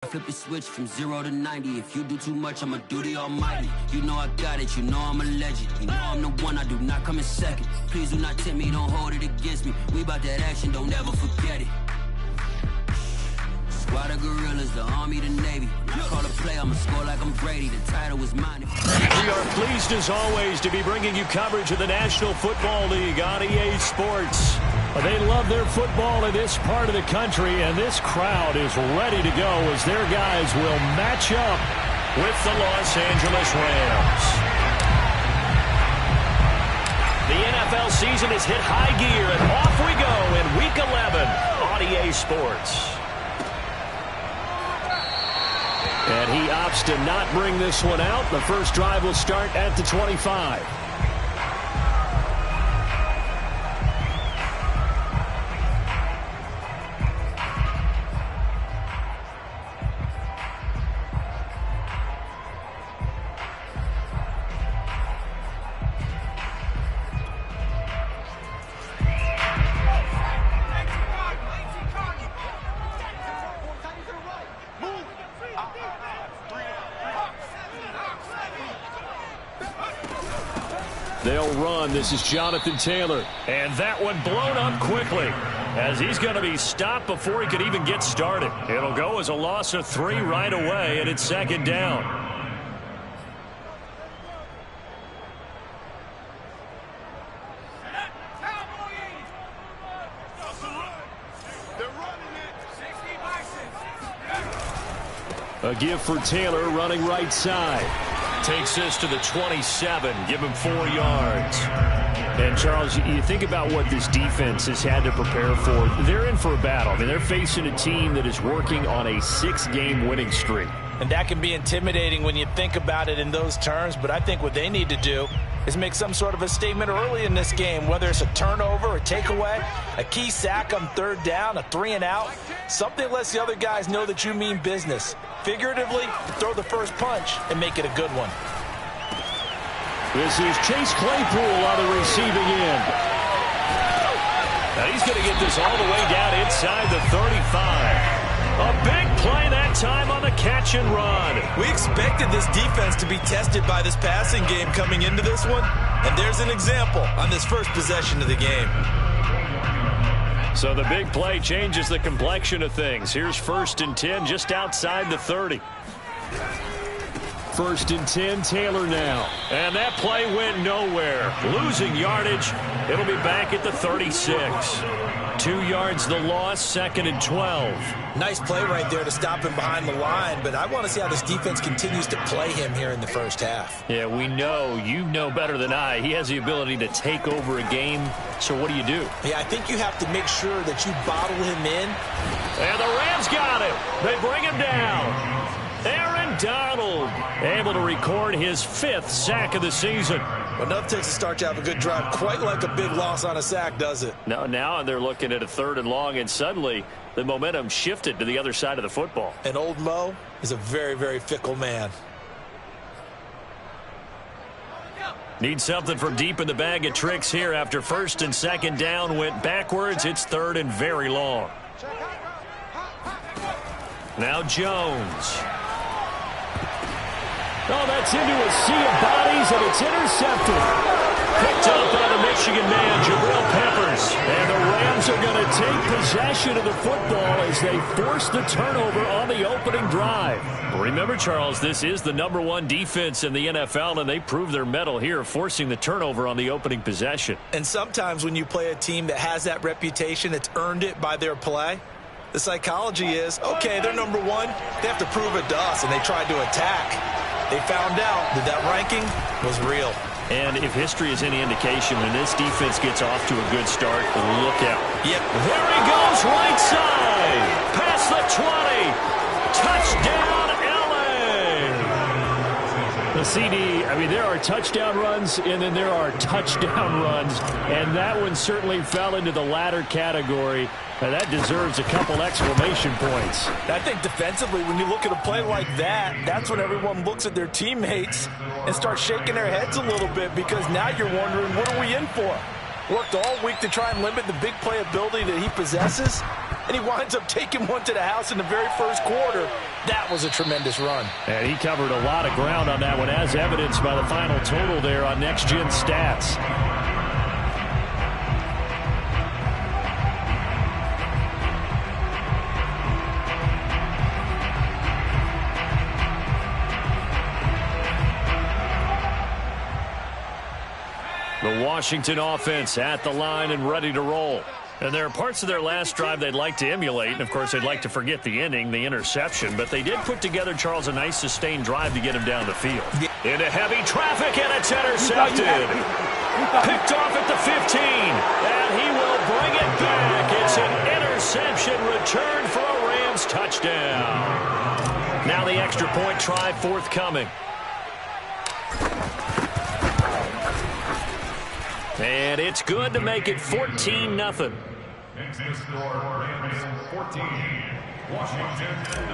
Flip the switch from 0 to 90. If you do too much, I'ma do the almighty. You know I got it, you know I'm a legend. You know I'm the one, I do not come in second. Please do not tempt me, don't hold it against me. We bout that action, don't ever forget it. Squad of gorillas, the army, the navy. When I call a play, I'ma score like I'm Brady. The title was mine. We are pleased as always to be bringing you coverage of the National Football League on EA Sports. They love their football in this part of the country, and this crowd is ready to go as their guys will match up with the Los Angeles Rams. The NFL season has hit high gear, and off we go in Week 11 on EA Sports. And he opts to not bring this one out. The first drive will start at the 25. They'll run. This is Jonathan Taylor. And that one blown up quickly as he's going to be stopped before he could even get started. It'll go as a loss of 3 right away, and it's second down. A give for Taylor running right side. Takes this to the 27. Give him 4 yards. And, Charles, you think about what this defense has had to prepare for. They're in for a battle. I mean, they're facing a team that is working on a 6-game winning streak. And that can be intimidating when you think about it in those terms. But I think what they need to do is make some sort of a statement early in this game, whether it's a turnover, a takeaway, a key sack on 3rd down, a 3-and-out. Something that lets the other guys know that you mean business. Figuratively, throw the first punch and make it a good one. This is Chase Claypool on the receiving end. Now he's going to get this all the way down inside the 35. A big play that time on the catch and run. We expected this defense to be tested by this passing game coming into this one. And there's an example on this first possession of the game. So the big play changes the complexion of things. Here's 1st and 10 just outside the 30. 1st and 10, Taylor now. And that play went nowhere. Losing yardage. It'll be back at the 36. 2 yards the loss, 2nd and 12. Nice play right there to stop him behind the line, but I want to see how this defense continues to play him here in the first half. Yeah, we know. You know better than I. He has the ability to take over a game. So what do you do? Yeah, I think you have to make sure that you bottle him in. And the Rams got him. They bring him down. Aaron Donald able to record his 5th sack of the season. Enough takes to start to have a good drive, quite like a big loss on a sack, does it? No, now they're looking at a 3rd and long, and suddenly the momentum shifted to the other side of the football. And old Mo is a very, very fickle man. Need something from deep in the bag of tricks here after 1st and 2nd down went backwards. It's 3rd and very long. Now Jones. Oh, that's into a sea of bodies, and it's intercepted. Picked up by the Michigan man, Jabril Peppers. And the Rams are going to take possession of the football as they force the turnover on the opening drive. Remember, Charles, this is the #1 defense in the NFL, and they prove their mettle here, forcing the turnover on the opening possession. And sometimes when you play a team that has that reputation, that's earned it by their play, the psychology is, okay, they're #1. They have to prove it to us, and they tried to attack. They found out that that ranking was real. And if history is any indication, when this defense gets off to a good start, look out. Yep. There he goes, right side. Past the 20. Touchdown, LA. The CD, I mean, there are touchdown runs, and then there are touchdown runs. And that one certainly fell into the latter category. And that deserves a couple exclamation points. I think defensively, when you look at a play like that, that's when everyone looks at their teammates and starts shaking their heads a little bit, because now you're wondering, what are we in for? Worked all week to try and limit the big playability that he possesses, and he winds up taking one to the house in the very first quarter. That was a tremendous run. And he covered a lot of ground on that one, as evidenced by the final total there on Next Gen Stats. The Washington offense at the line and ready to roll. And there are parts of their last drive they'd like to emulate. And, of course, they'd like to forget the ending, the interception. But they did put together, Charles, a nice sustained drive to get him down the field. Into heavy traffic, and it's intercepted. Picked off at the 15. And he will bring it back. It's an interception return for a Rams touchdown. Now the extra point try forthcoming. And it's good to make it 14-0. Into the score, Rams 14, Washington 0.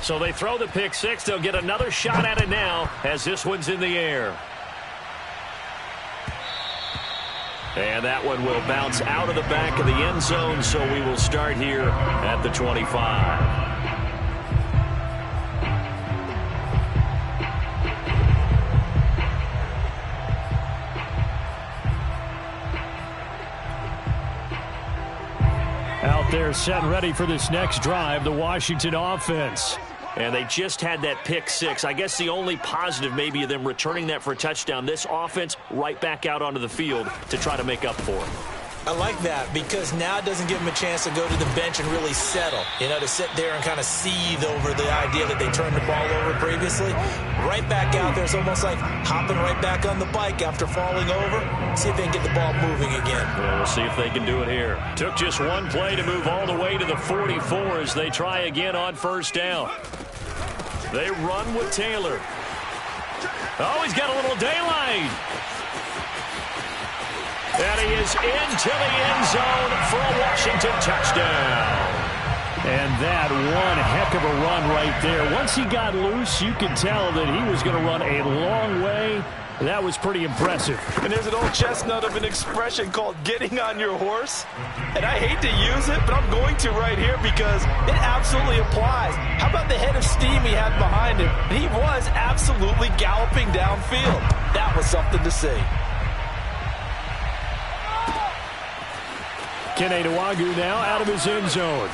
So they throw the pick six. They'll get another shot at it now as this one's in the air. And that one will bounce out of the back of the end zone, so we will start here at the 25. Out there set and ready for this next drive, the Washington offense. And they just had that pick six. I guess the only positive maybe of them returning that for a touchdown. This offense right back out onto the field to try to make up for it. I like that because now it doesn't give them a chance to go to the bench and really settle. You know, to sit there and kind of seethe over the idea that they turned the ball over previously. Right back out there. It's almost like hopping right back on the bike after falling over. See if they can get the ball moving again. Well, we'll see if they can do it here. Took just one play to move all the way to the 44 as they try again on first down. They run with Taylor. Oh, he's got a little daylight. And he is into the end zone for a Washington touchdown. And that one heck of a run right there. Once he got loose, you could tell that he was going to run a long way. That was pretty impressive. And there's an old chestnut of an expression called getting on your horse. And I hate to use it, but I'm going to right here because it absolutely applies. How about the head of steam he had behind him? He was absolutely galloping downfield. That was something to see. Kene Nwangwu now out of his end zone.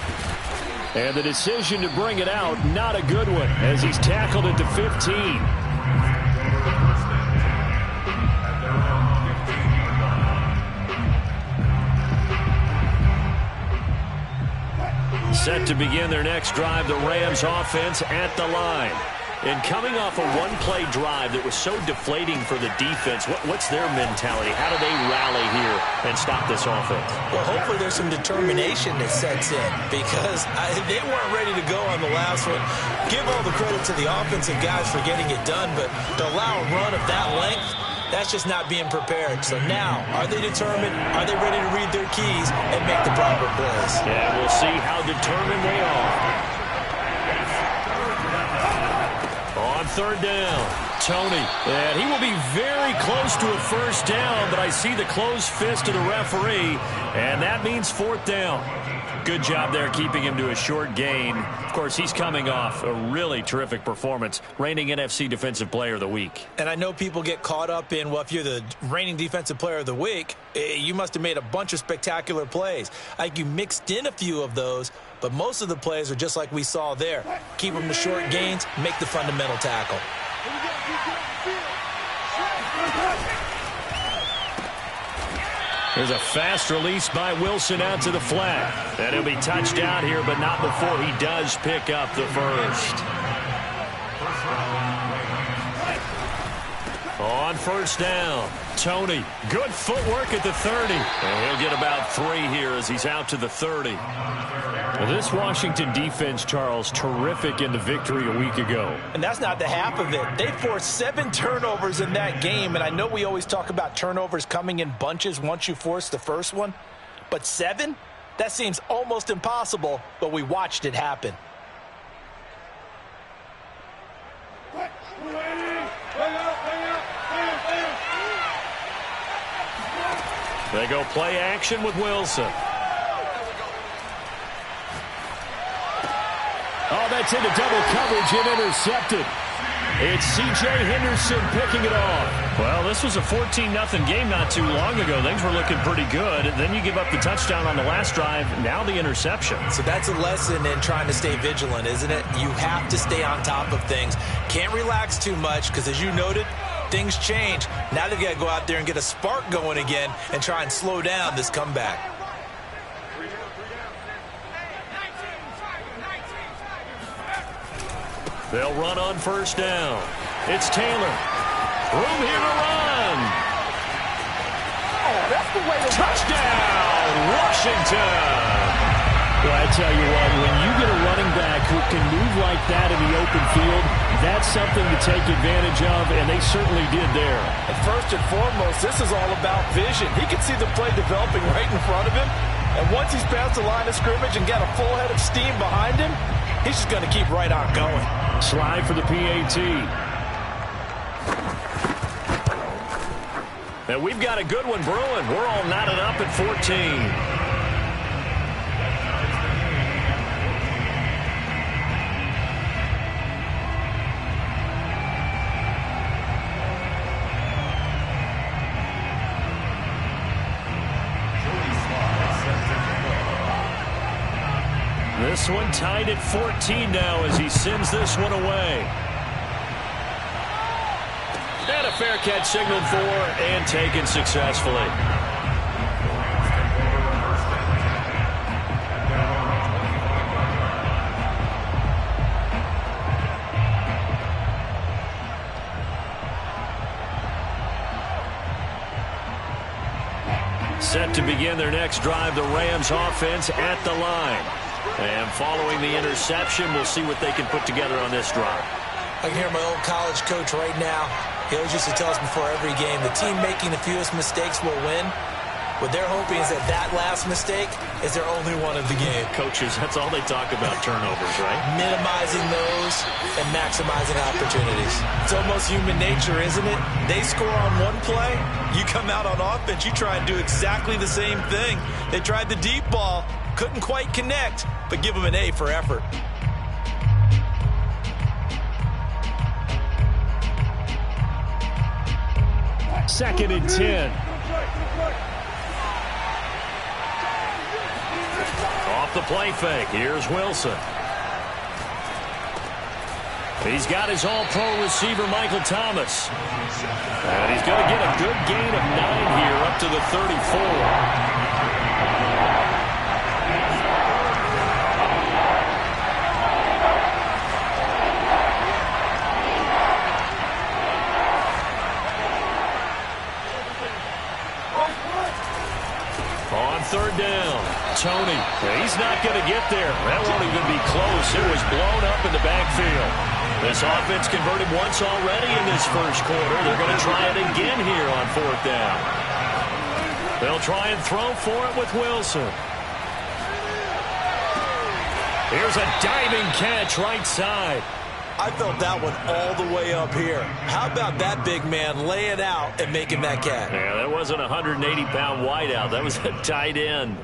And the decision to bring it out, not a good one, as he's tackled at the 15. Set to begin their next drive, the Rams offense at the line. And coming off a one-play drive that was so deflating for the defense, what's their mentality? How do they rally here and stop this offense? Well, hopefully there's some determination that sets in because they weren't ready to go on the last one. Give all the credit to the offensive guys for getting it done, but to allow a run of that length, that's just not being prepared. So now, are they determined? Are they ready to read their keys and make the proper plays? Yeah, we'll see how determined they are. On third down, Tony. And he will be very close to a first down, but I see the closed fist of the referee, and that means fourth down. Good job there keeping him to a short gain. Of course, he's coming off a really terrific performance, reigning NFC Defensive Player of the Week. And I know people get caught up in, well, if you're the reigning Defensive Player of the Week, you must have made a bunch of spectacular plays. I think you mixed in a few of those, but most of the plays are just like we saw there. Keep them to short gains, make the fundamental tackle. There's a fast release by Wilson out to the flat. And he'll be touched out here, but not before he does pick up the first. On first down, Tony. Good footwork at the 30. And he'll get about 3 here as he's out to the 30. Well, this Washington defense, Charles, terrific in the victory a week ago. And that's not the half of it. They forced 7 turnovers in that game, and I know we always talk about turnovers coming in bunches once you force the first one, but 7? That seems almost impossible, but we watched it happen. They go play action with Wilson. Oh, that's into double coverage and intercepted. It's C.J. Henderson picking it off. Well, this was a 14-0 game not too long ago. Things were looking pretty good. Then you give up the touchdown on the last drive. Now the interception. So that's a lesson in trying to stay vigilant, isn't it? You have to stay on top of things. Can't relax too much because, as you noted, things change. Now they've got to go out there and get a spark going again and try and slow down this comeback. They'll run on first down. It's Taylor. Room here to run. Oh, that's the way to Touchdown, Washington. Well, I tell you what, when you get a running back who can move like that in the open field, that's something to take advantage of, and they certainly did there. And first and foremost, this is all about vision. He can see the play developing right in front of him, and once he's past the line of scrimmage and got a full head of steam behind him, he's just going to keep right on going. Slide for the PAT. And we've got a good one brewing. We're all knotted up at 14. This one tied at 14 now as he sends this one away. And a fair catch signaled for and taken successfully. Set to begin their next drive, the Rams offense at the line. And following the interception, we'll see what they can put together on this drive. I can hear my old college coach right now. He always used to tell us before every game, the team making the fewest mistakes will win. What they're hoping is that that last mistake is their only one of the game. Coaches, that's all they talk about, turnovers, right? Minimizing those and maximizing opportunities. It's almost human nature, isn't it? They score on one play, you come out on offense, you try and do exactly the same thing. They tried the deep ball, couldn't quite connect, but give them an A for effort. Second and 10. Off the play fake. Here's Wilson. He's got his all-pro receiver, Michael Thomas. And he's going to get a good gain of 9 here up to the 34. Third down. Tony. He's not going to get there. That won't even be close. It was blown up in the backfield. This offense converted once already in this first quarter. They're going to try it again here on fourth down. They'll try and throw for it with Wilson. Here's a diving catch right side. I felt that one all the way up here. How about that big man laying out and making that catch? Yeah, that wasn't a 180-pound wideout. That was a tight end.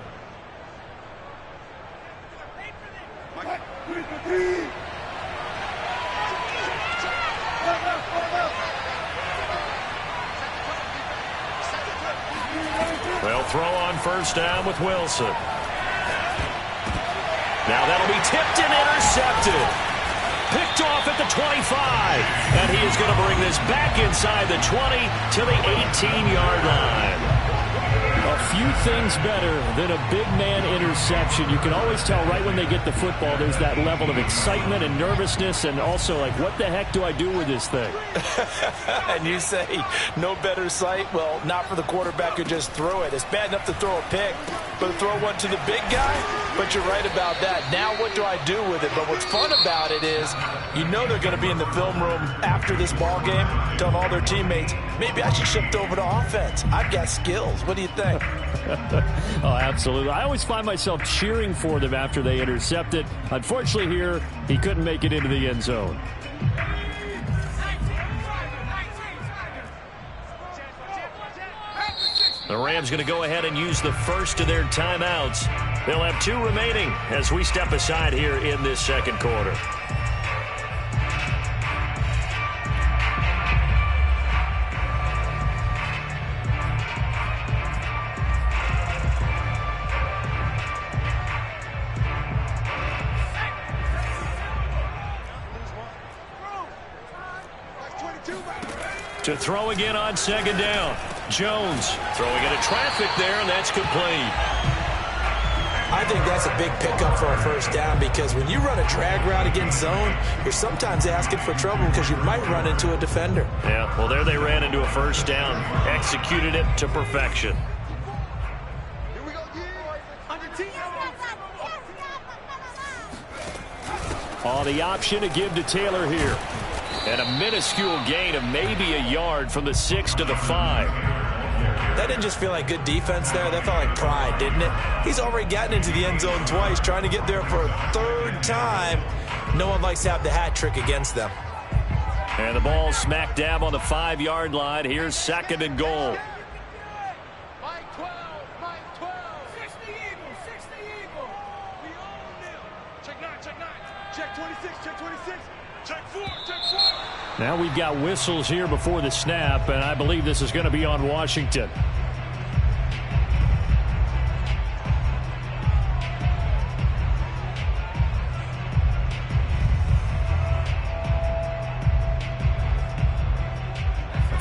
They'll throw on first down with Wilson. Now that'll be tipped and intercepted. Picked off at the 25. And he is going to bring this back inside the 20 to the 18-yard line. A few things better than a big man interception. You can always tell right when they get the football, there's that level of excitement and nervousness and also like, what the heck do I do with this thing? And you say, no better sight? Well, not for the quarterback who just threw it. It's bad enough to throw a pick, but to throw one to the big guy? But you're right about that. Now what do I do with it? But what's fun about it is you know they're going to be in the film room after this ball game telling all their teammates, maybe I should shift over to offense. I've got skills. What do you think? Oh, absolutely. I always find myself cheering for them after they intercept it. Unfortunately here, he couldn't make it into the end zone. The Rams going to go ahead and use the first of their timeouts. They'll have 2 remaining as we step aside here in this second quarter. To throw again on second down. Jones throwing into traffic there, and that's complete. I think that's a big pickup for a first down because when you run a drag route against zone, you're sometimes asking for trouble because you might run into a defender. Yeah, well, there they ran into a first down. Executed it to perfection. Oh, the option to give to Taylor here. And a minuscule gain of maybe a yard from the 6 to the 5. That didn't just feel like good defense there. That felt like pride, didn't it? He's already gotten into the end zone twice, trying to get there for a 3rd time. No one likes to have the hat trick against them. And the ball smack dab on the 5-yard line. Here's 2nd and goal. Mike 12, Mike 12. 60 Eagles, 60 Eagles. We own them. Check 9, check 9. Check 26, check 26. Check 4, check 4. Now we've got whistles here before the snap, and I believe this is going to be on Washington.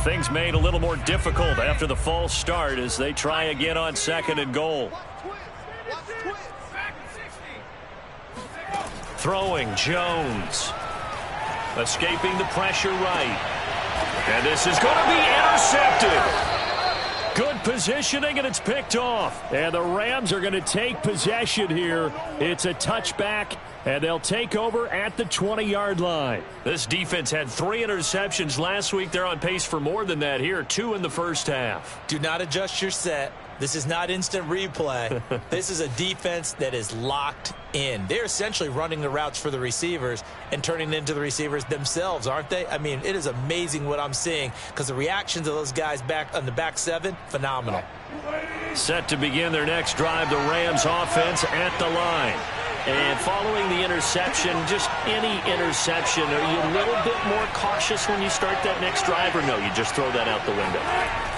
Things made a little more difficult after the false start as they try again on 2nd and goal. Throwing Jones. Escaping the pressure right. And this is going to be intercepted. Good positioning, and it's picked off. And the Rams are going to take possession here. It's a touchback, and they'll take over at the 20-yard line. This defense had 3 interceptions last week. They're on pace for more than that here. 2 in the first half. Do not adjust your set. This is not instant replay. This is a defense that is locked in. They're essentially running the routes for the receivers and turning into the receivers themselves, aren't they? I mean, it is amazing what I'm seeing because the reactions of those guys back on the back 7, phenomenal. Set to begin their next drive, the Rams offense at the line. And following the interception, just any interception, are you a little bit more cautious when you start that next drive, or no, you just throw that out the window?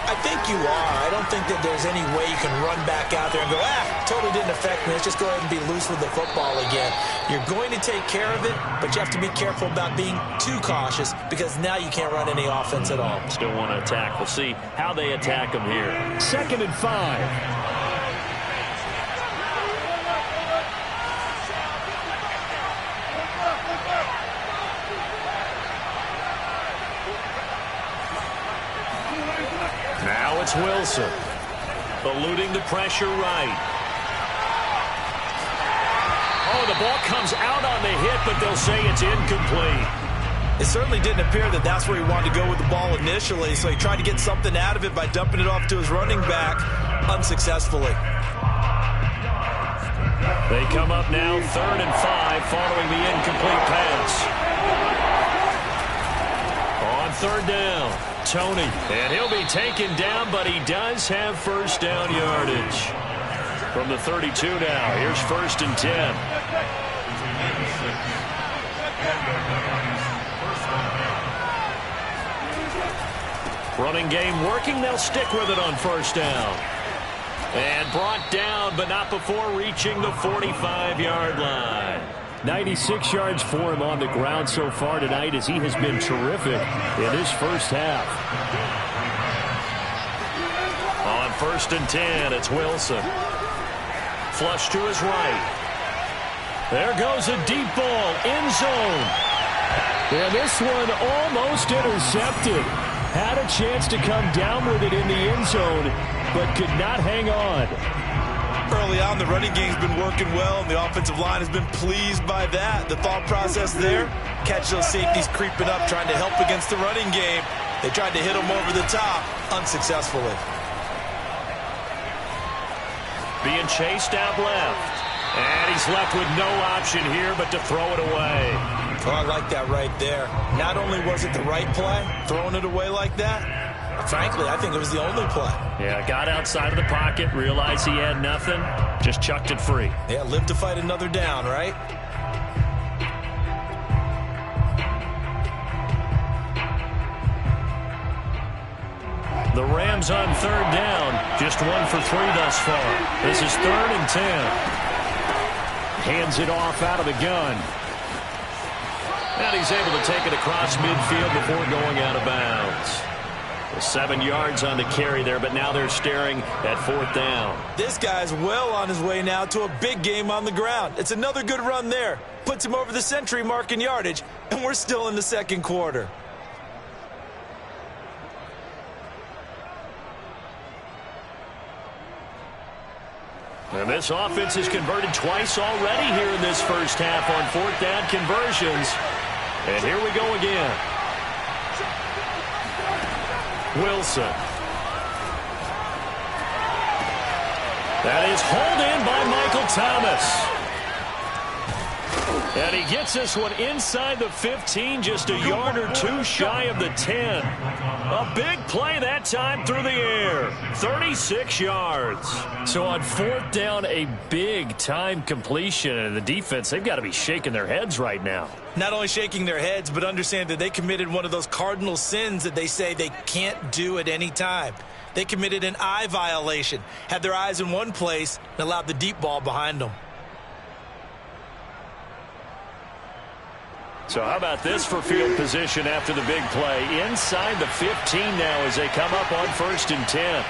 I think you are. I don't think that there's any way you can run back out there and go, totally didn't affect me. Let's just go ahead and be loose with the football again. You're going to take care of it, but you have to be careful about being too cautious because now you can't run any offense at all. Still want to attack. We'll see how they attack them here. 2nd and 5. Now it's Wilson. Eluding the pressure right. Oh, the ball comes out on the hit, but they'll say it's incomplete. It certainly didn't appear that that's where he wanted to go with the ball initially, so he tried to get something out of it by dumping it off to his running back unsuccessfully. They come up now 3rd and 5 following the incomplete pass. On 3rd down, Tony. And he'll be taken down, but he does have first down yardage. From the 32 now, here's 1st and 10. Running game working. They'll stick with it on 1st down. And brought down, but not before reaching the 45-yard line. 96 yards for him on the ground so far tonight as he has been terrific in his first half. On 1st and 10, it's Wilson. Flush to his right. There goes a deep ball, end zone. And this one almost intercepted. Had a chance to come down with it in the end zone, but could not hang on. Early on, the running game's been working well, and the offensive line has been pleased by that. The thought process there, catch those safeties creeping up, trying to help against the running game. They tried to hit them over the top, unsuccessfully. Being chased out left. And he's left with no option here but to throw it away. Oh, I like that right there. Not only was it the right play, throwing it away like that, Frankly, I think it was the only play. Yeah, got outside of the pocket, realized he had nothing, just chucked it free. Yeah, live to fight another down, right? The Rams on third down, just 1 for 3 thus far. This is 3rd and 10. Hands it off out of the gun. And he's able to take it across midfield before going out of bounds. 7 yards on the carry there, but now they're staring at 4th down. This guy's well on his way now to a big game on the ground. It's another good run there. Puts him over the century mark in yardage, and we're still in the second quarter. And this offense has converted twice already here in this first half on 4th down conversions. And here we go again. Wilson. That is hauled in by Michael Thomas. And he gets this one inside the 15, just a yard or 2 shy of the 10. A big play that time through the air. 36 yards. So on 4th down, a big-time completion. And the defense, they've got to be shaking their heads right now. Not only shaking their heads, but understand that they committed one of those cardinal sins that they say they can't do at any time. They committed an eye violation, had their eyes in one place, and allowed the deep ball behind them. So how about this for field position after the big play? Inside the 15 now as they come up on 1st and 10.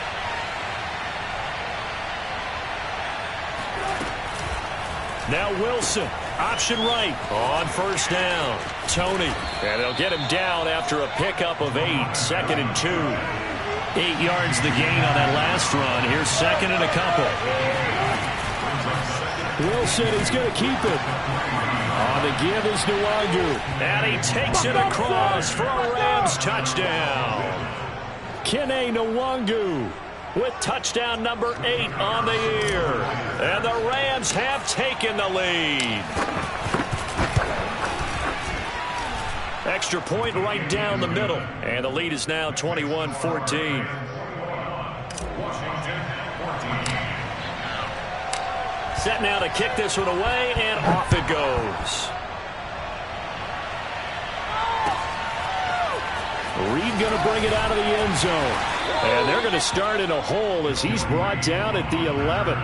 Now Wilson, option right on 1st down. Tony, and they'll get him down after a pickup of 8, 2nd and 2. 8 yards the gain on that last run. Here's 2nd and a couple. Wilson is going to keep it. On the give is Nwangu. And he takes it across for a Rams touchdown. Kene Nwangu with touchdown number 8 on the year. And the Rams have taken the lead. Extra point right down the middle. And the lead is now 21-14. Set now to kick this one away, and off it goes. Reed going to bring it out of the end zone. And they're going to start in a hole as he's brought down at the 11.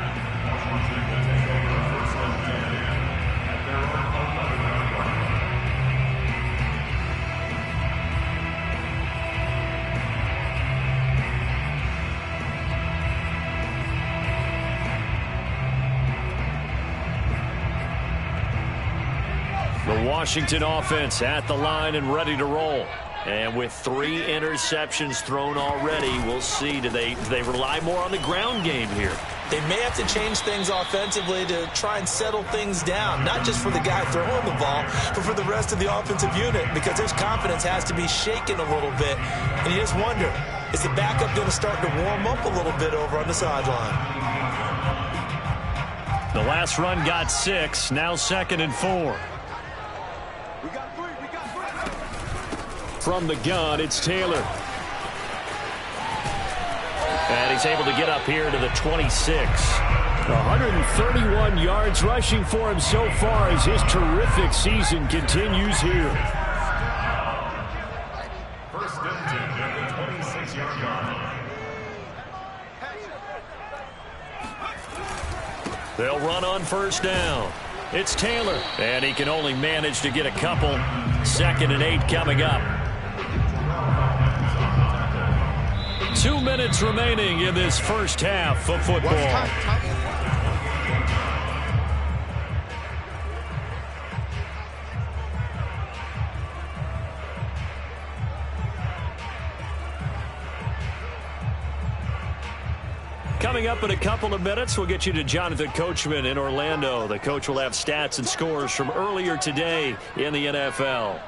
The Washington offense at the line and ready to roll. And with 3 interceptions thrown already, we'll see. Do they rely more on the ground game here? They may have to change things offensively to try and settle things down, not just for the guy throwing the ball, but for the rest of the offensive unit, because his confidence has to be shaken a little bit. And you just wonder, is the backup going to start to warm up a little bit over on the sideline? The last run got 6, now 2nd and 4. From the gun, it's Taylor. And he's able to get up here to the 26. 131 yards rushing for him so far as his terrific season continues here. 1st and 10 at the 26-yard line. They'll run on 1st down. It's Taylor. And he can only manage to get a couple. 2nd and 8 coming up. 2 minutes remaining in this first half of football. Coming up in a couple of minutes, we'll get you to Jonathan Coachman in Orlando. The coach will have stats and scores from earlier today in the NFL.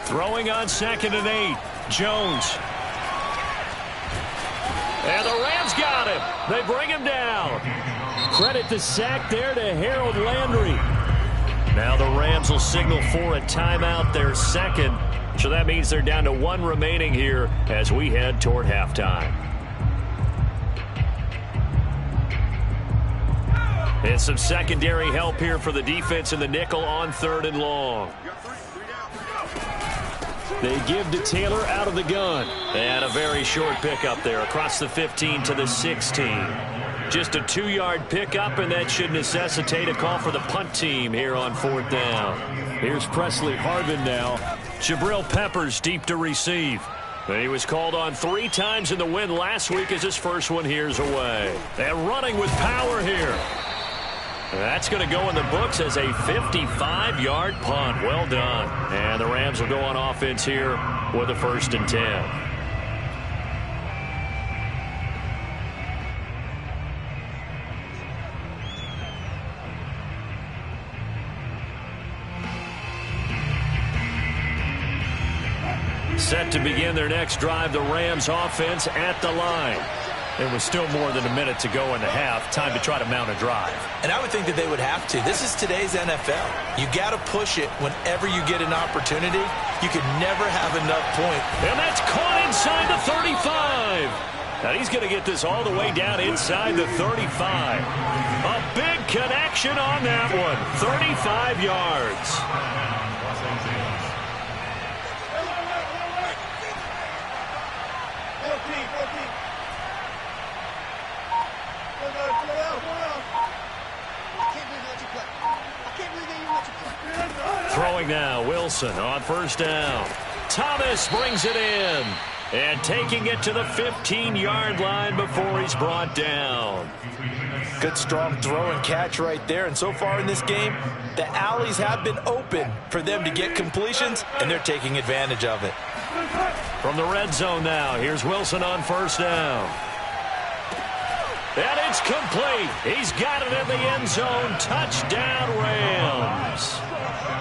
Throwing on 2nd and 8. Jones. And the Rams got him. They bring him down. Credit the sack there to Harold Landry. Now the Rams Rams will signal for a timeout, their second. So that means they're down to 1 remaining here as we head toward halftime. And some secondary help here for the defense in the nickel on 3rd and long. They give to Taylor out of the gun. And a very short pickup there across the 15 to the 16. Just a 2-yard pickup, and that should necessitate a call for the punt team here on 4th down. Here's Presley Harvin now. Jabril Peppers deep to receive. He was called on 3 times in the win last week as his first one here's away. And running with power here. That's going to go in the books as a 55-yard punt. Well done. And the Rams will go on offense here with a 1st and 10. Set to begin their next drive, the Rams offense at the line. There was still more than a minute to go in the half. Time to try to mount a drive. And I would think that they would have to. This is today's NFL. You got to push it whenever you get an opportunity. You can never have enough point. And that's caught inside the 35. Now he's going to get this all the way down inside the 35. A big connection on that one. 35 yards. Throwing now, Wilson on 1st down. Thomas brings it in. And taking it to the 15-yard line before he's brought down. Good strong throw and catch right there. And so far in this game, the alleys have been open for them to get completions, and they're taking advantage of it. From the red zone now, here's Wilson on 1st down. And it's complete. He's got it in the end zone. Touchdown, Rams.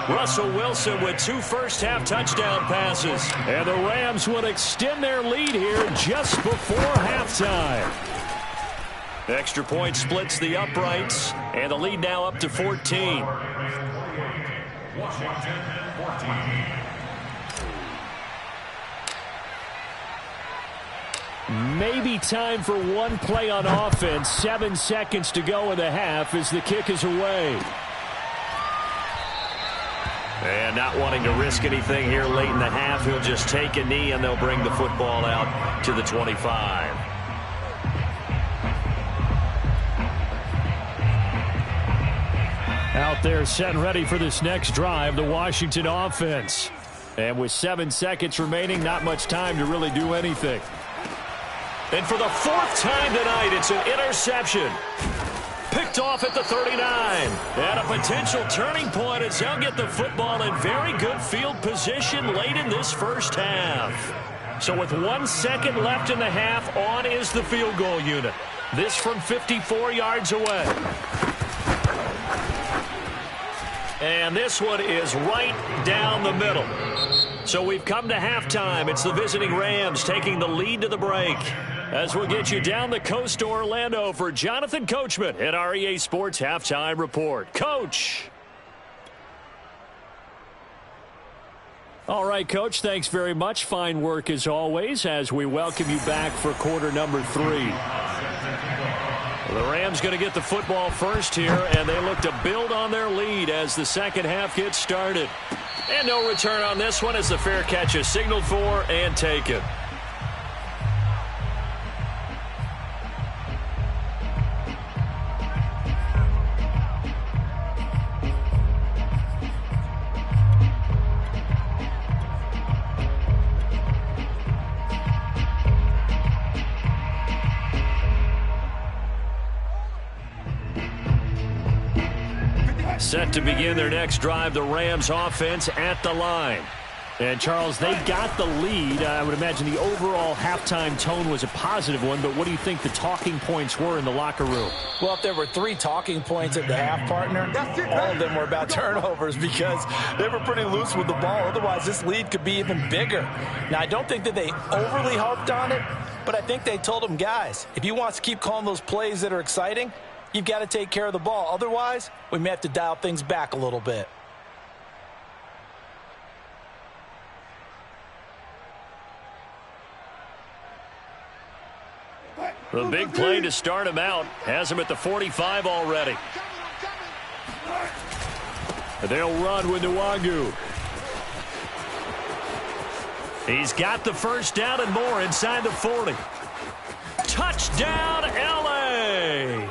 Russell Wilson with 2 first-half touchdown passes. And the Rams would extend their lead here just before halftime. Extra point splits the uprights, and the lead now up to 14. Washington 14. Maybe time for one play on offense. 7 seconds to go in the half as the kick is away. And not wanting to risk anything here late in the half, he'll just take a knee and they'll bring the football out to the 25. Out there set and ready for this next drive, the Washington offense. And with 7 seconds remaining, not much time to really do anything. And for the 4th time tonight, it's an interception. Picked off at the 39. And a potential turning point as they'll get the football in very good field position late in this first half. So with 1 second left in the half, on is the field goal unit. This from 54 yards away. And this one is right down the middle. So we've come to halftime. It's the visiting Rams taking the lead to the break. As we'll get you down the coast to Orlando for Jonathan Coachman at our EA Sports Halftime Report. Coach. All right, Coach, thanks very much. Fine work as always as we welcome you back for quarter number 3. Well, the Rams going to get the football first here, and they look to build on their lead as the second half gets started. And no return on this one as the fair catch is signaled for and taken. Set to begin their next drive, the Rams offense at the line. And, Charles, they got the lead. I would imagine the overall halftime tone was a positive one, but what do you think the talking points were in the locker room? Well, if there were 3 talking points at the half, partner, all of them were about turnovers because they were pretty loose with the ball. Otherwise, this lead could be even bigger. Now, I don't think that they overly harped on it, but I think they told them, guys, if you want to keep calling those plays that are exciting, you've got to take care of the ball. Otherwise, we may have to dial things back a little bit. The big play to start him out has him at the 45 already. They'll run with Nwangu. He's got the first down and more inside the 40. Touchdown, L.A.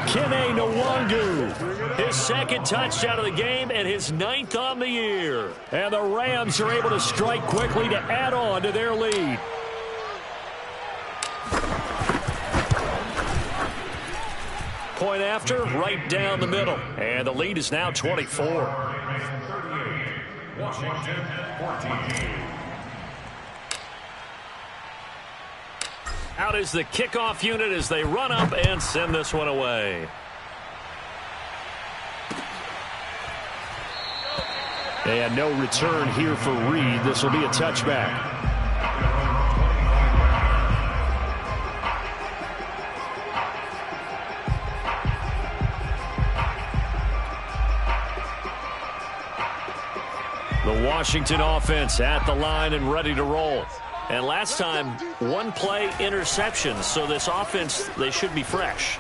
Kene Nwangu. His second touchdown of the game and his 9th on the year. And the Rams are able to strike quickly to add on to their lead. Point after, right down the middle. And the lead is now 24. Washington 14. Out is the kickoff unit as they run up and send this one away. And no return here for Reed. This will be a touchback. The Washington offense at the line and ready to roll. And last time, one play interception. So this offense, they should be fresh.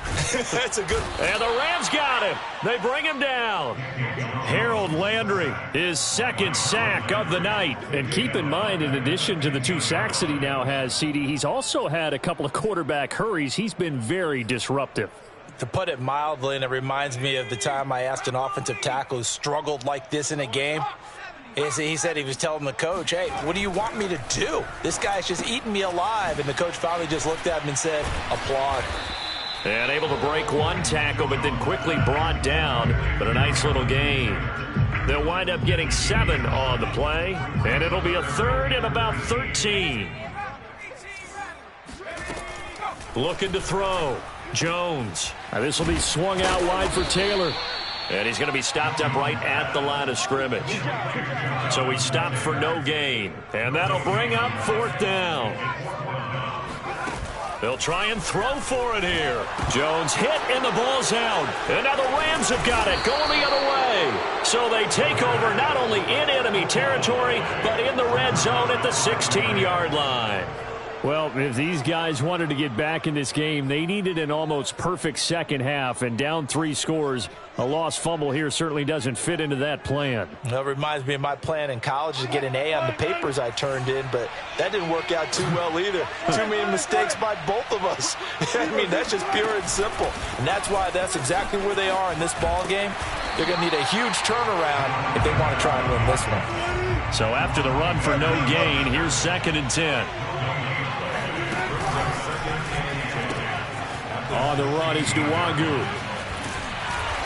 That's a good. And the Rams got him. They bring him down. Harold Landry, his second sack of the night. And keep in mind, in addition to the 2 sacks that he now has, CD, he's also had a couple of quarterback hurries. He's been very disruptive. To put it mildly, and it reminds me of the time I asked an offensive tackle who struggled like this in a game. He said he was telling the coach, hey, what do you want me to do? This guy's just eating me alive. And the coach finally just looked at him and said, applaud. And able to break one tackle, but then quickly brought down. But a nice little gain. They'll wind up getting 7 on the play. And it'll be a 3rd and about 13. Looking to throw. Jones. Now this will be swung out wide for Taylor. And he's going to be stopped up right at the line of scrimmage. So he stopped for no gain. And that'll bring up 4th down. They'll try and throw for it here. Jones hit and the ball's out. And now the Rams have got it going the other way. So they take over not only in enemy territory, but in the red zone at the 16-yard line. Well, if these guys wanted to get back in this game, they needed an almost perfect second half, and down 3 scores. A lost fumble here certainly doesn't fit into that plan. That reminds me of my plan in college to get an A on the papers I turned in, but that didn't work out too well either. Too many mistakes by both of us. I mean, that's just pure and simple. And that's why that's exactly where they are in this ball game. They're going to need a huge turnaround if they want to try and win this one. So after the run for no gain, here's 2nd and 10. On the run is Nwangu.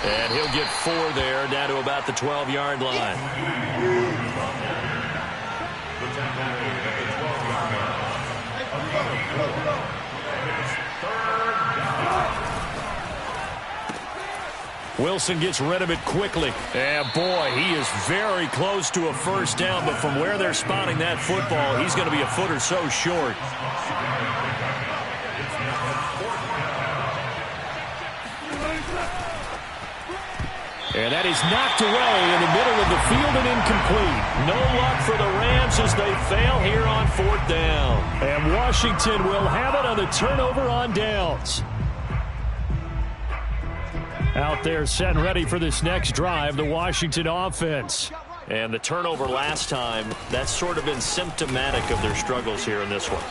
And he'll get 4 there, down to about the 12-yard line. Wilson gets rid of it quickly. And boy, he is very close to a first down, but from where they're spotting that football, he's going to be a foot or so short. And that is knocked away in the middle of the field and incomplete. No luck for the Rams as they fail here on 4th down. And Washington will have it on the turnover on downs. Out there set and ready for this next drive, the Washington offense. And the turnover last time, that's sort of been symptomatic of their struggles here in this one.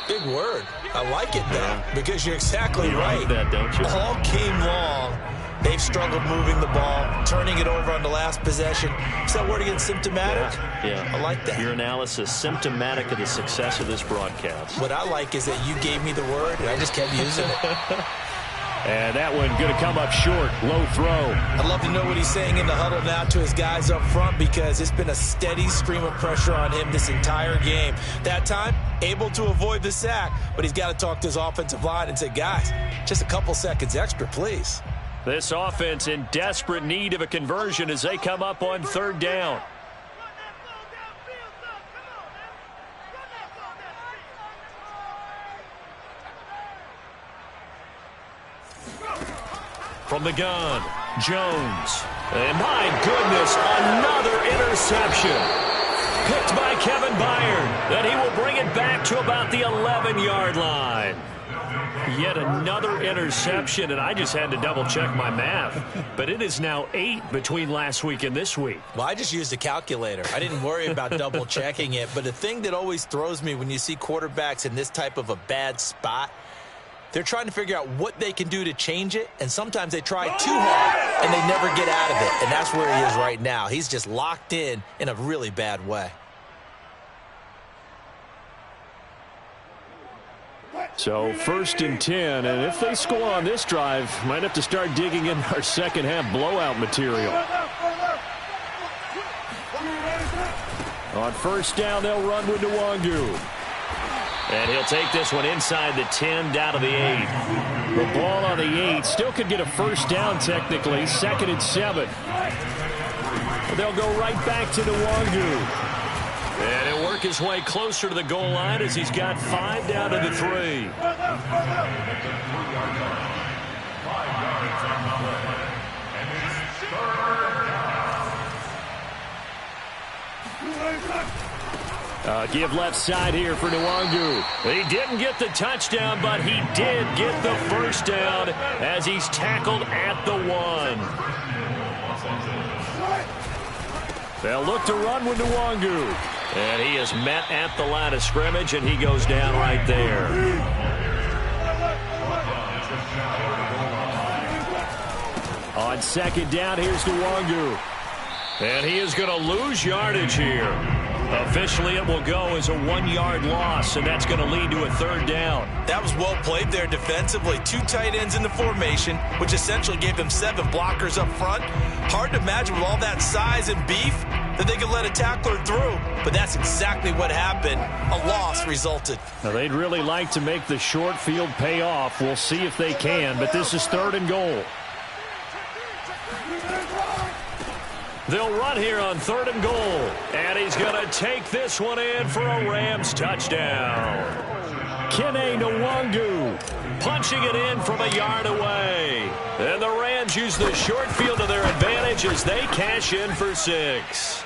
Big word. I like it, though, because you're exactly right. Like that, don't you? All game long, they've struggled moving the ball, turning it over on the last possession. Is that word again, symptomatic? Yeah. I like that. Your analysis, symptomatic of the success of this broadcast. What I like is that you gave me the word, and I just kept using it. And that one going to come up short. Low throw. I'd love to know what he's saying in the huddle now to his guys up front, because it's been a steady stream of pressure on him this entire game. That time, able to avoid the sack, but he's got to talk to his offensive line and say, guys, just a couple seconds extra, please. This offense in desperate need of a conversion as they come up on 3rd down. From the gun, Jones. And my goodness, another interception. Picked by Kevin Byard. And he will bring it back to about the 11-yard line. Yet another interception, and I just had to double-check my math. But it is now 8 between last week and this week. Well, I just used a calculator. I didn't worry about double-checking it. But the thing that always throws me when you see quarterbacks in this type of a bad spot, they're trying to figure out what they can do to change it, and sometimes they try too hard, and they never get out of it. And that's where he is right now. He's just locked in a really bad way. So 1st and 10, and if they score on this drive, might have to start digging in our second half blowout material. On 1st down, they'll run with Nwangu. And he'll take this one inside the 10, down to the 8. The ball on the 8 still could get a 1st down technically, 2nd and 7. They'll go right back to Nwangu. And he'll work his way closer to the goal line as he's got 5 down to the 3. Give left side here for Nwangu. He didn't get the touchdown, but he did get the 1st down as he's tackled at the 1. They'll look to run with Nwangu. And he is met at the line of scrimmage, and he goes down right there. On 2nd down, here's Nwangu. And he is going to lose yardage here. Officially, it will go as a 1-yard loss, and that's going to lead to a 3rd down. That was well played there defensively. 2 tight ends in the formation, which essentially gave them 7 blockers up front. Hard to imagine with all that size and beef that they could let a tackler through. But that's exactly what happened. A loss resulted. Now, they'd really like to make the short field pay off. We'll see if they can, but this is 3rd and goal. They'll run here on 3rd and goal. And he's going to take this one in for a Rams touchdown. Kene Nwangu punching it in from a yard away. And the Rams use the short field to their advantage as they cash in for 6.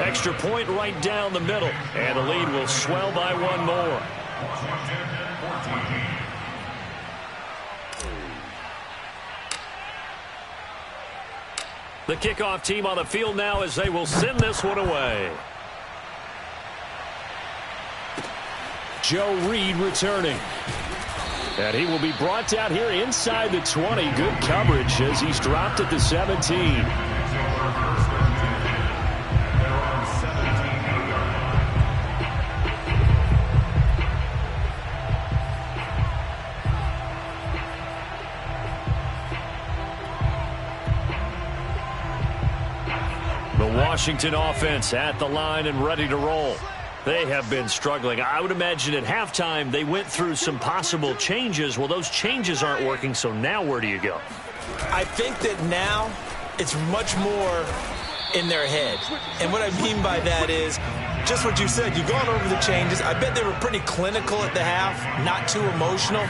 Extra point right down the middle. And the lead will swell by 1 more. The kickoff team on the field now as they will send this one away. Joe Reed returning. And he will be brought down here inside the 20. Good coverage as he's dropped at the 17. Washington offense at the line and ready to roll. They have been struggling. I would imagine at halftime they went through some possible changes. Well, those changes aren't working, so now where do you go? I think that now it's much more in their head. And what I mean by that is just what you said. You've gone over the changes. I bet they were pretty clinical at the half, not too emotional.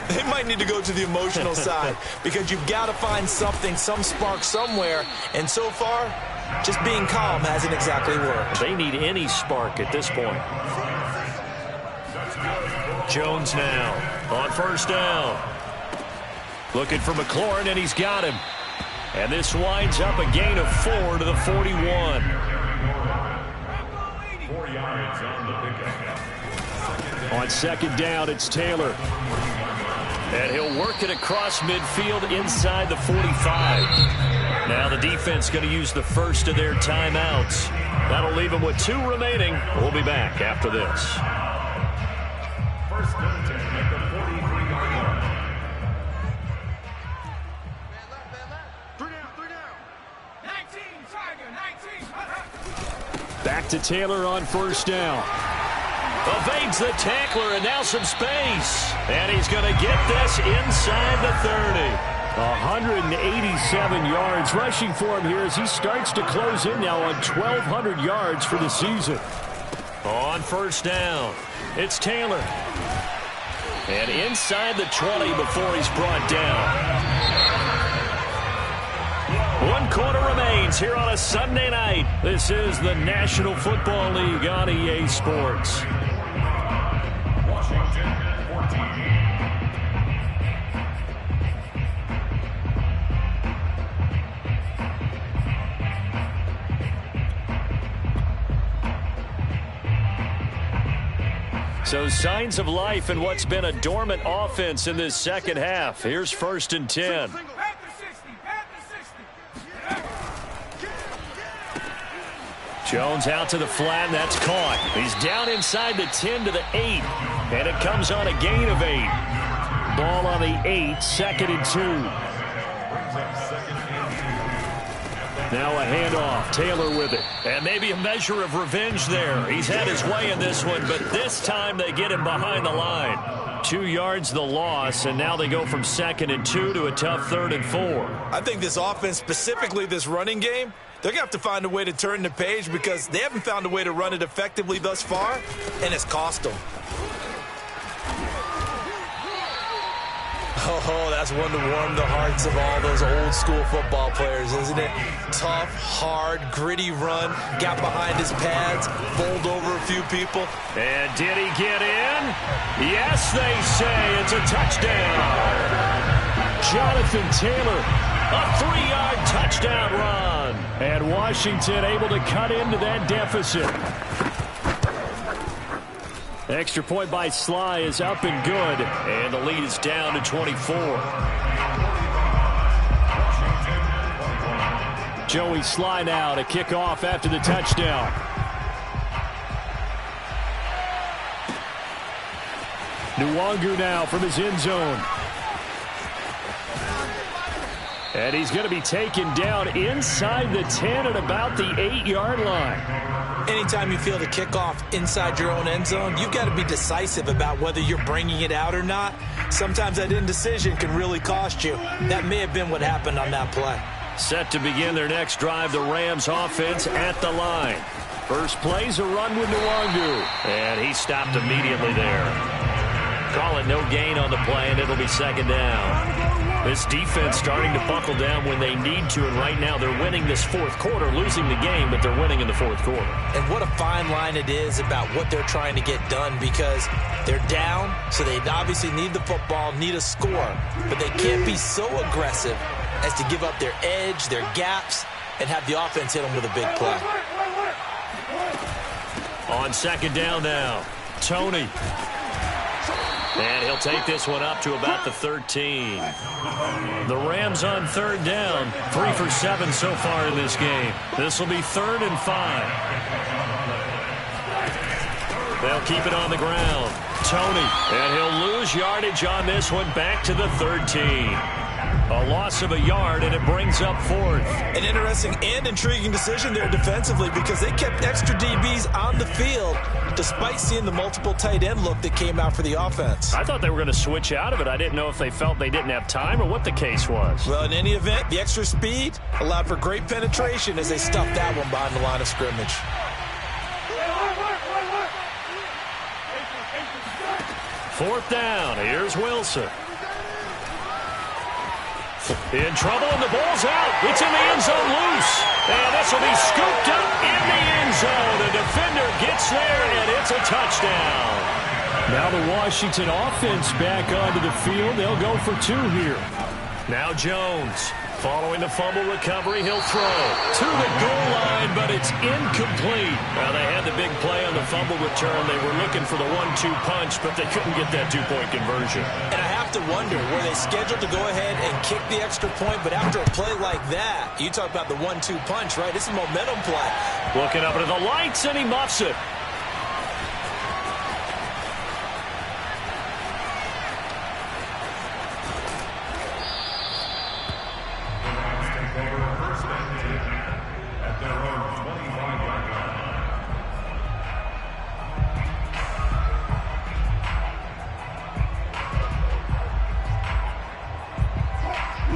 They might need to go to the emotional side because you've got to find something, some spark somewhere. And so far, just being calm hasn't exactly worked. They need any spark at this point. Jones now on 1st down. Looking for McLaurin, and he's got him. And this winds up a gain of 4 to the 41. 4 yards on the pickup. On 2nd down, it's Taylor. And he'll work it across midfield inside the 45. Now the defense going to use the first of their timeouts. That'll leave them with 2 remaining. We'll be back after this. 1st and 10 at the 43-yard line. 3 down. 19, Tiger, 19. Back to Taylor on 1st down. Evades the tackler and now some space. And he's going to get this inside the 30. 187 yards rushing for him here as he starts to close in now on 1,200 yards for the season. On 1st down, it's Taylor. And inside the 20 before he's brought down. 1 quarter remains here on a Sunday night. This is the National Football League on EA Sports. Washington 14. So signs of life in what's been a dormant offense in this second half. Here's 1st and 10. Jones out to the flat, and that's caught. He's down inside the 10 to the 8, and it comes on a gain of 8. Ball on the 8, 2nd and 2. Now a handoff. Taylor with it. And maybe a measure of revenge there. He's had his way in this one, but this time they get him behind the line. 2 yards the loss, and now they go from 2nd and 2 to a tough 3rd and 4. I think this offense, specifically this running game, they're going to have to find a way to turn the page because they haven't found a way to run it effectively thus far, and it's cost them. Oh, that's one to warm the hearts of all those old school football players, isn't it? Tough, hard, gritty run, got behind his pads, bowled over a few people. And did he get in? Yes, they say it's a touchdown. Jonathan Taylor, a 3-yard touchdown run. And Washington able to cut into that deficit. Extra point by Sly is up and good, and the lead is down to 24. Joey Sly now to kick off after the touchdown. Nwangu now from his end zone. And he's going to be taken down inside the 10 at about the 8-yard line. Anytime you feel the kickoff inside your own end zone, you've got to be decisive about whether you're bringing it out or not. Sometimes that indecision can really cost you. That may have been what happened on that play. Set to begin their next drive, the Rams offense at the line. First play's a run with Nwangu, and he stopped immediately there. Call it no gain on the play, and it'll be 2nd down. This defense starting to buckle down when they need to, and right now they're winning this 4th quarter, losing the game, but they're winning in the 4th quarter. And what a fine line it is about what they're trying to get done, because they're down, so they obviously need the football, need a score, but they can't be so aggressive as to give up their edge, their gaps, and have the offense hit them with a big play. On 2nd down now, Tony. And he'll take this one up to about the 13. The Rams on 3rd down. 3 for 7 so far in this game. This will be 3rd and 5. They'll keep it on the ground. Tony. And he'll lose yardage on this one back to the 13. A loss of a yard, and it brings up 4th. An interesting and intriguing decision there defensively because they kept extra DBs on the field despite seeing the multiple tight end look that came out for the offense. I thought they were going to switch out of it. I didn't know if they felt they didn't have time or what the case was. Well, in any event, the extra speed allowed for great penetration as they stuffed that one behind the line of scrimmage. Fourth down. Here's Wilson. In trouble, and the ball's out. It's in the end zone loose. And this will be scooped up in the end zone. The defender gets there, and it's a touchdown. Now the Washington offense back onto the field. They'll go for 2 here. Now Jones. Following the fumble recovery, he'll throw to the goal line, but it's incomplete. Now, they had the big play on the fumble return. They were looking for the 1-2 punch, but they couldn't get that 2-point conversion. And I have to wonder, were they scheduled to go ahead and kick the extra point, but after a play like that, you talk about the 1-2 punch, right? It's a momentum play. Looking up into the lights, and he muffs it.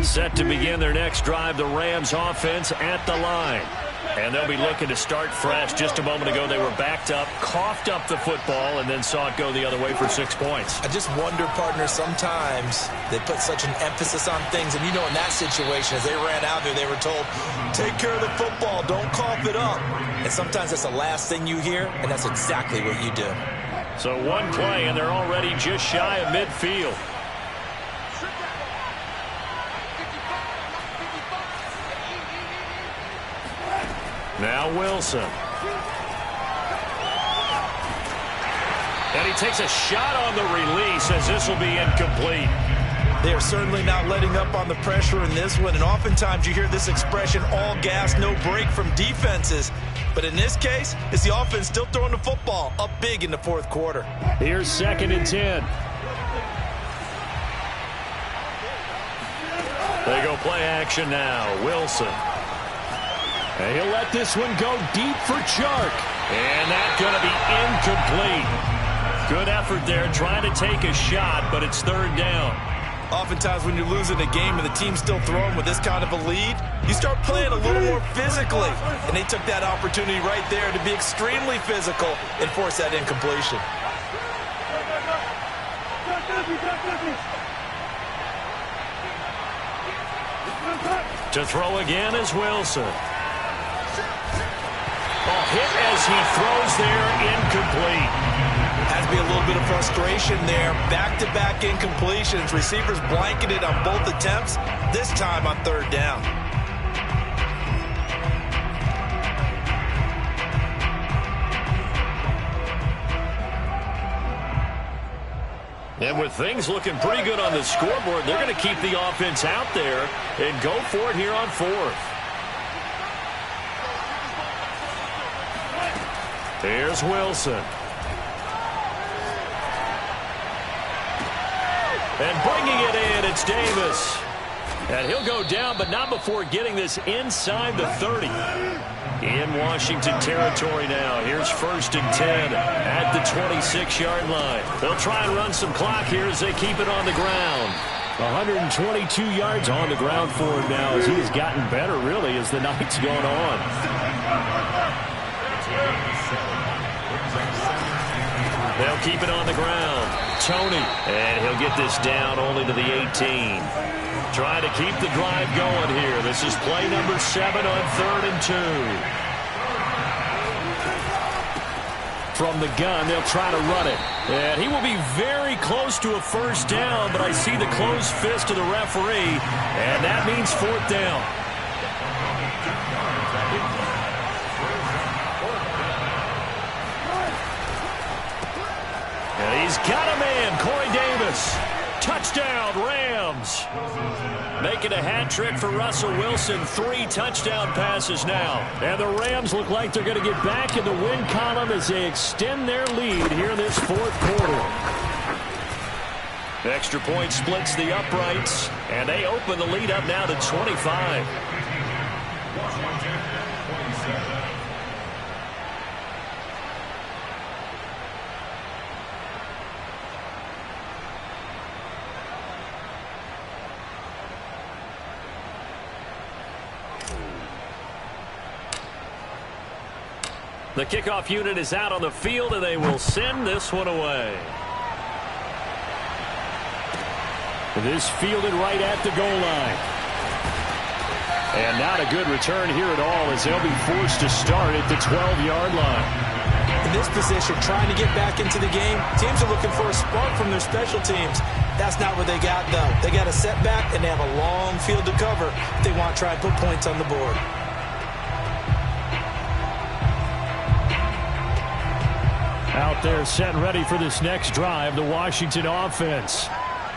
Set to begin their next drive, the Rams offense at the line. And they'll be looking to start fresh. Just a moment ago, they were backed up, coughed up the football, and then saw it go the other way for 6 points. I just wonder, partner, sometimes they put such an emphasis on things. And, you know, in that situation, as they ran out there, they were told, take care of the football, don't cough it up. And sometimes that's the last thing you hear, and that's exactly what you do. So one play, and they're already just shy of midfield. Now Wilson. And he takes a shot on the release as this will be incomplete. They are certainly not letting up on the pressure in this one, and oftentimes you hear this expression, all gas, no break from defenses. But in this case, it's the offense still throwing the football up big in the fourth quarter. Here's 2nd and 10. They go play action now. Wilson. And he'll let this one go deep for Chark. And that's going to be incomplete. Good effort there trying to take a shot, but it's 3rd down. Oftentimes when you're losing a game and the team's still throwing with this kind of a lead, you start playing a little more physically. And they took that opportunity right there to be extremely physical and force that incompletion. To throw again is Wilson. Hit as he throws there, incomplete. Has to be a little bit of frustration there. Back-to-back incompletions. Receivers blanketed on both attempts, this time on 3rd down. And with things looking pretty good on the scoreboard, they're going to keep the offense out there and go for it here on 4th. Here's Wilson. And bringing it in, it's Davis. And he'll go down, but not before getting this inside the 30. In Washington territory now. Here's 1st and 10 at the 26-yard line. They'll try and run some clock here as they keep it on the ground. 122 yards on the ground for him now as he's gotten better, really, as the night's gone on. They'll keep it on the ground. Tony. And he'll get this down only to the 18. Trying to keep the drive going here. This is play number 7 on 3rd and 2. From the gun, they'll try to run it. And he will be very close to a 1st down, but I see the closed fist of the referee, and that means 4th down. And he's got a man, Corey Davis. Touchdown, Rams. Making a hat trick for Russell Wilson. 3 touchdown passes now. And the Rams look like they're going to get back in the win column as they extend their lead here in this 4th quarter. Extra point splits the uprights, and they open the lead up now to 25. The kickoff unit is out on the field, and they will send this one away. This fielded right at the goal line. And not a good return here at all as they'll be forced to start at the 12-yard line. In this position, trying to get back into the game, teams are looking for a spark from their special teams. That's not what they got, though. They got a setback, and they have a long field to cover if they want to try and put points on the board. Out there set and ready for this next drive, the Washington offense.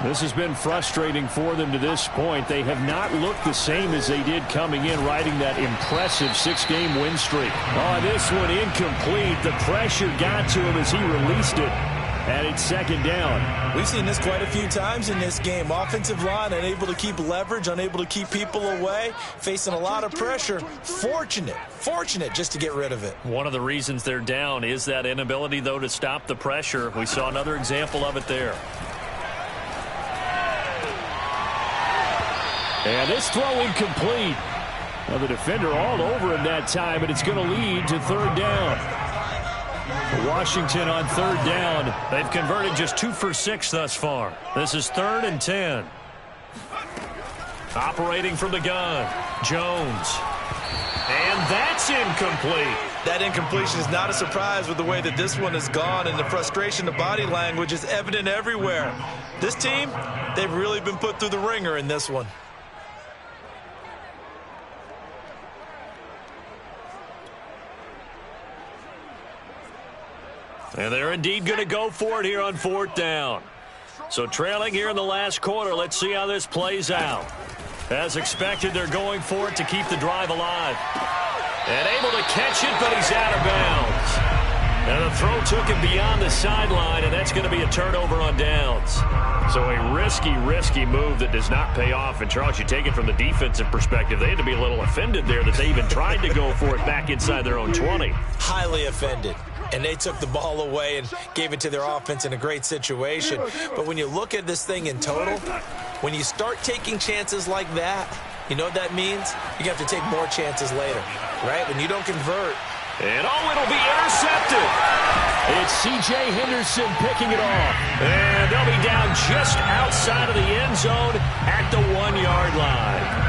This has been frustrating for them to this point. They have not looked the same as they did coming in, riding that impressive 6-game win streak. Oh, this one incomplete. The pressure got to him as he released it. And it's 2nd down. We've seen this quite a few times in this game. Offensive line unable to keep leverage, unable to keep people away, facing a lot of pressure. Fortunate just to get rid of it. One of the reasons they're down is that inability, though, to stop the pressure. We saw another example of it there. And this throw incomplete. Well, the defender all over him that time, but it's going to lead to 3rd down. Washington on 3rd down. They've converted just 2 for 6 thus far. This is 3rd and 10. Operating from the gun, Jones. And that's incomplete. That incompletion is not a surprise with the way that this one has gone, and the frustration, the body language is evident everywhere. This team, they've really been put through the ringer in this one. And they're indeed going to go for it here on 4th down. So trailing here in the last quarter. Let's see how this plays out. As expected, they're going for it to keep the drive alive. And able to catch it, but he's out of bounds. And the throw took him beyond the sideline, and that's going to be a turnover on downs. So a risky move that does not pay off. And, Charles, you take it from the defensive perspective. They had to be a little offended there that they even tried to go for it back inside their own 20. Highly offended. And they took the ball away and gave it to their offense in a great situation. But when you look at this thing in total, when you start taking chances like that, you know what that means? You're going to have to take more chances later, right? When you don't convert. And, it'll be intercepted. It's C.J. Henderson picking it off. And they'll be down just outside of the end zone at the 1-yard line.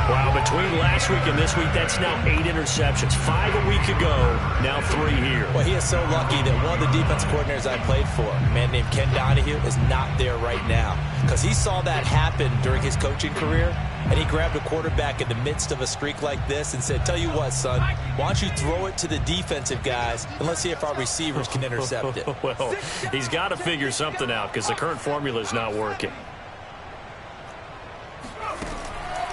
Wow, between last week and this week, that's now 8 interceptions. 5 a week ago, now 3 here. Well, he is so lucky that one of the defense coordinators I played for, a man named Ken Donahue, is not there right now. Because he saw that happen during his coaching career, and he grabbed a quarterback in the midst of a streak like this and said, tell you what, son, why don't you throw it to the defensive guys, and let's see if our receivers can intercept it. Well, he's got to figure something out because the current formula is not working.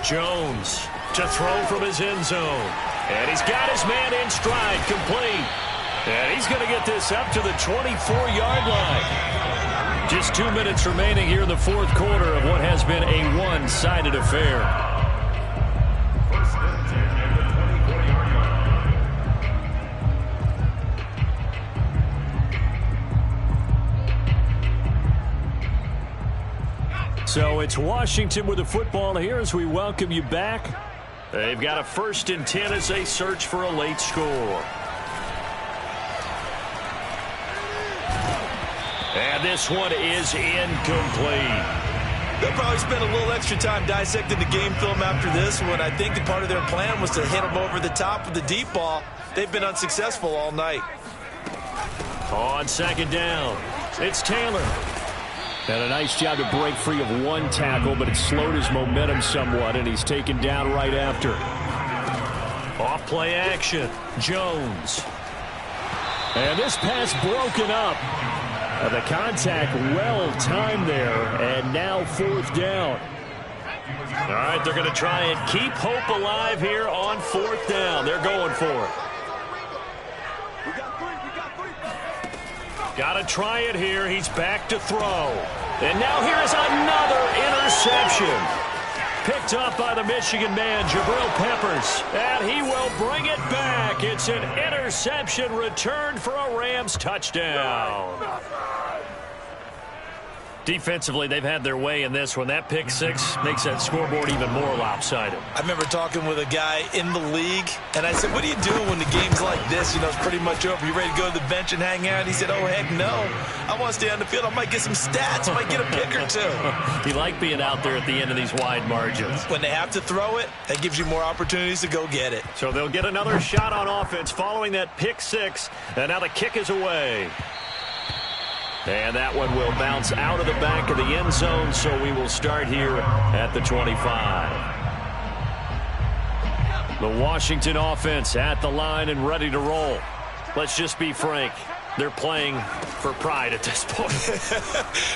Jones to throw from his end zone. And he's got his man in stride, complete. And he's going to get this up to the 24-yard line. Just 2 minutes remaining here in the 4th quarter of what has been a one-sided affair. So it's Washington with the football here as we welcome you back. They've got a 1st and 10 as they search for a late score. And this one is incomplete. They'll probably spend a little extra time dissecting the game film after this one. I think that part of their plan was to hit them over the top with the deep ball. They've been unsuccessful all night. On 2nd down, it's Taylor. And a nice job to break free of one tackle, but it slowed his momentum somewhat, and he's taken down right after. Off play action, Jones. And this pass broken up. The contact well timed there, and now 4th down. All right, they're going to try and keep hope alive here on 4th down. They're going for it. Got to try it here. He's back to throw. And now here's another interception. Picked up by the Michigan man, Jabril Peppers. And he will bring it back. It's an interception returned for a Rams touchdown. Defensively, they've had their way in this one. That pick 6 makes that scoreboard even more lopsided. I remember talking with a guy in the league, and I said, what do you do when the game's like this? You know, it's pretty much over. You ready to go to the bench and hang out? He said, oh, heck no. I want to stay on the field. I might get some stats. I might get a pick or two. You like being out there at the end of these wide margins. When they have to throw it, that gives you more opportunities to go get it. So they'll get another shot on offense following that pick 6, and now the kick is away. And that one will bounce out of the back of the end zone, so we will start here at the 25. The Washington offense at the line and ready to roll. Let's just be frank. They're playing for pride at this point.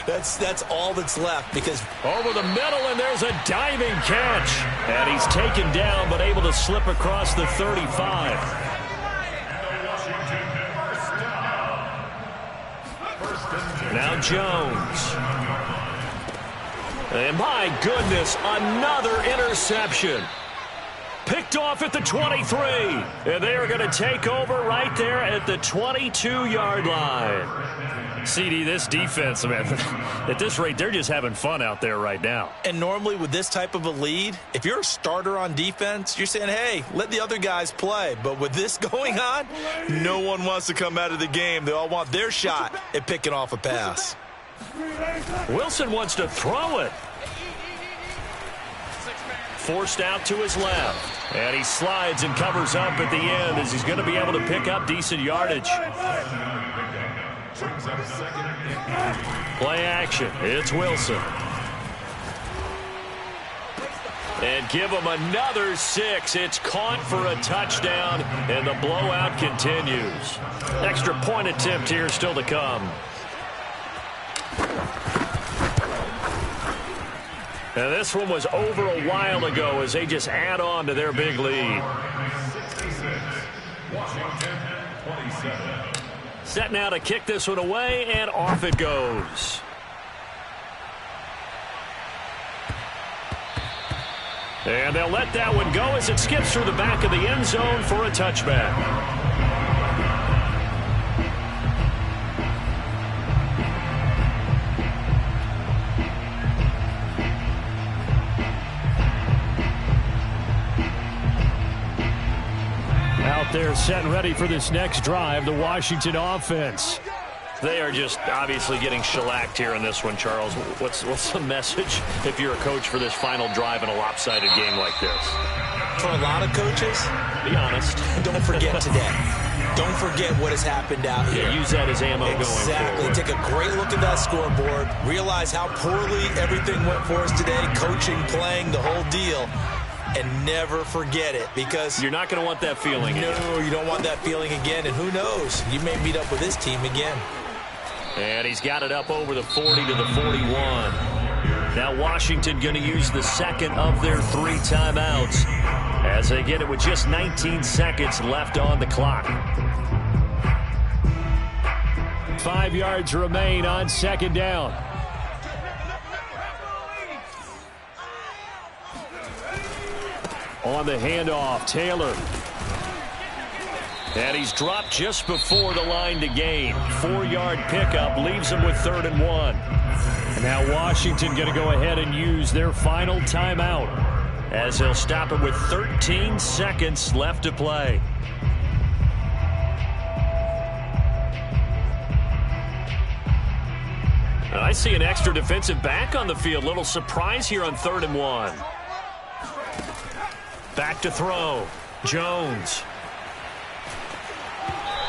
That's all that's left because over the middle, and there's a diving catch. And he's taken down but able to slip across the 35. Now Jones. And my goodness, another interception. Picked off at the 23. And they are going to take over right there at the 22-yard line. CD, this defense, man, at this rate, they're just having fun out there right now. And normally with this type of a lead, if you're a starter on defense, you're saying, hey, let the other guys play. But with this going on, no one wants to come out of the game. They all want their shot at picking off a pass. Wilson wants to throw it. Forced out to his left. And he slides and covers up at the end as he's going to be able to pick up decent yardage. Play action. It's Wilson. And give them another 6. It's caught for a touchdown, and the blowout continues. Extra point attempt here still to come. And this one was over a while ago as they just add on to their big lead. Set now to kick this one away, and off it goes. And they'll let that one go as it skips through the back of the end zone for a touchback. Out there set and ready for this next drive, the Washington offense. They are just obviously getting shellacked here in this one, Charles. What's the message if you're a coach for this final drive in a lopsided game like this? For a lot of coaches, be honest. Don't forget today. Don't forget what has happened out here. Yeah, use that as ammo going forward. Exactly. Take a great look at that scoreboard. Realize how poorly everything went for us today. Coaching, playing, the whole deal. And never forget it, because you're not going to want that feeling again. No, you don't want that feeling again. And who knows? You may meet up with this team again. And he's got it up over the 40 to the 41. Now Washington going to use the second of their 3 timeouts as they get it with just 19 seconds left on the clock. 5 yards remain on second down. On the handoff, Taylor. And he's dropped just before the line to gain. 4-yard pickup leaves him with 3rd and 1. And now Washington going to go ahead and use their final timeout as they'll stop it with 13 seconds left to play. And I see an extra defensive back on the field. Little surprise here on 3rd and 1. Back to throw. Jones.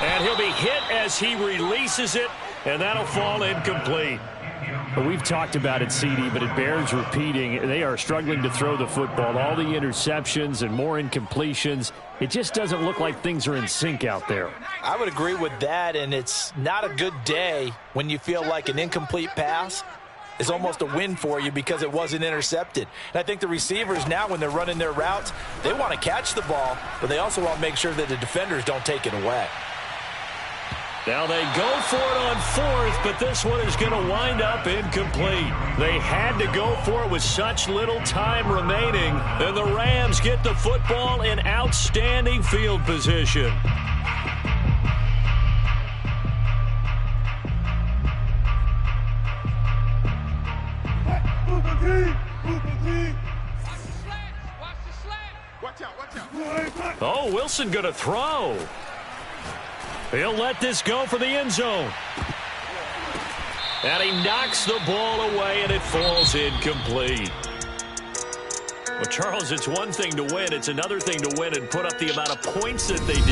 And he'll be hit as he releases it, and that'll fall incomplete. We've talked about it, CD, but it bears repeating. They are struggling to throw the football. All the interceptions and more incompletions. It just doesn't look like things are in sync out there. I would agree with that, and it's not a good day when you feel like an incomplete pass is almost a win for you because it wasn't intercepted. And I think the receivers now, when they're running their routes, they want to catch the ball, but they also want to make sure that the defenders don't take it away. Now they go for it on 4th, but this one is going to wind up incomplete. They had to go for it with such little time remaining, and the Rams get the football in outstanding field position. Oh, Wilson going to throw. He'll let this go for the end zone. And he knocks the ball away, and it falls incomplete. Well, Charles, it's one thing to win. It's another thing to win and put up the amount of points that they did.